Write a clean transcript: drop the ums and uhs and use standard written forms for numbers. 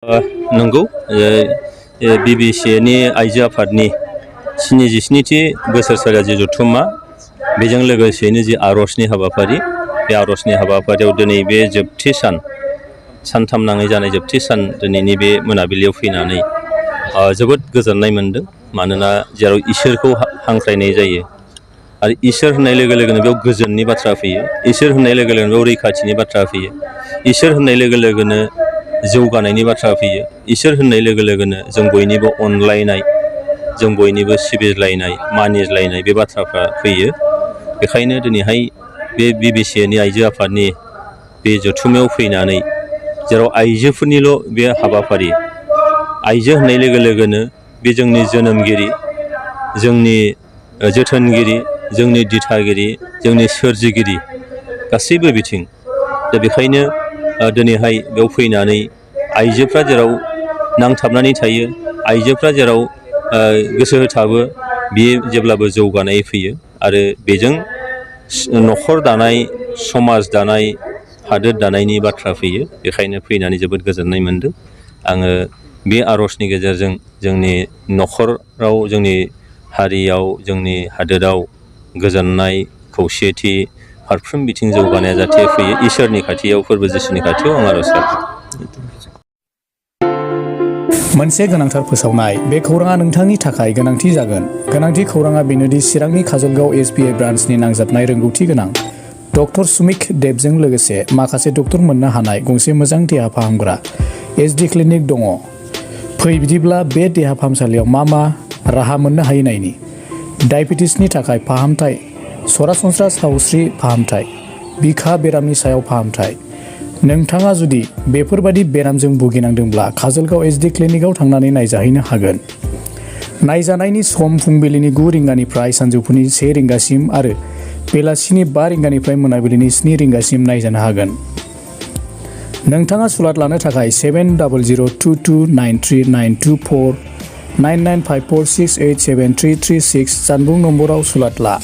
नंगौ BBCA आइजो आफादनि 77थि बोसोरसालिया जथुम्मा बेजों लोगोसेनो जि आर'जनि हाबाफारि बे आर'जनि हाबाफारियाव दिनै बे जोबथि सानथाम नाङै जानाय जोबथि सान दिनैनि बे मोनाबिलियाव फैनानै जोबोद गोजोननाय मोनदों मानोना जेराव इसोरखौ हांख्रायनाय जायो आरो इसोर होननाय लोगो लोगोनो बेयाव गोजोननि बाथ्रा फैयो इसोर होननाय लोगो लोगोनो बेयाव रैखाथिनि बाथ्रा फैयो इसोर होननाय लोगो लोगोनो जौगानायनि बाथ्रा फैयो इसोर होननाय लोगो लोगोनो जों बयनिबो अनलायनाय जों बयनिबो सिबिलायनाय मानिलायनाय बे बाथ्राफ्रा फैयो बेखायनो दिनैहाय बे BBCA आइजो आफादनि बे जथुम्मायाव फैनानै जेराव आइजोफोरनिल' बे हाबाफारि आइजो होननाय लोगो लोगोनो बे जोंनि जोनोमगिरि जोंनि जोथोनगिरि जोंनि दिथागिरि जोंनि सोरजिगिरि गासैबो बिथिं दा बेखायनो दिनैहाय बेयाव फैनानै आइजोफ्रा जेराव नांथाबनानै थायो आइजोफ्रा जेराव गोसो होथाबो बियो जेब्लाबो जौगानाय फैयो आरो बेजों न'खर दानाय समाज दानाय हादोर दानायनि बाथ्रा फैयो बेखायनो फैनानै जोबोद गोजोननाय मोनदों आङो बे आर'जनि गेजेरजों जोंनि न'खराव जोंनि हारियाव जोंनि हादोराव गोजोननाय खौसेथि फारफ्रोम बिथिं जौगानाया जाहाथे फैयो इसोरनि खाथियाव फोरबो जिसुनि खाथियाव आं आर'ज गाबो मोनसे गोनांथार फोसावनाय बे खौराङा नोंथांनि थाखाय गोनांथि जागोन गोनांथि खौराङा बेनोदि चिरांनि काजलगाव SBA ब्रान्चनि नांजाबनाय रोंगौथि गोनां डक्टर सुमिक देबजों लोगोसे माखासे डक्टर मोननो हानाय गंसे मोजां देहा फाहामग्रा SD क्लिनिक दङ फै बिदिब्ला बे देहा फाहामसालियाव मा राहा मोननो हायो नायनि डायबेटिसनि थाखाय फाहामथाय सरासनस्रा सावस्रि फाहामथाय बिखा बेरामनि सायाव फाहामथाय नोंथाङा जुदि बेफोरबादि बेरामजों भुगिनांदोंब्ला काजलगाव SD क्लिनिकआव थांनानै नायजाहैनो हागोन नायजानायनि सम फुंबिलिनि 9 रिंगानिफ्राय सानजौफुनि 1 रिंगासिम आरो बेलासिनि 5 रिंगानिफ्राय मोनाबिलिनि 7 रिंगासिम नायजानो हागोन नोंथाङा सुलाद लानो थाखाय 7002293924 9954687336 जानबुं नम्बराव सुलाद ला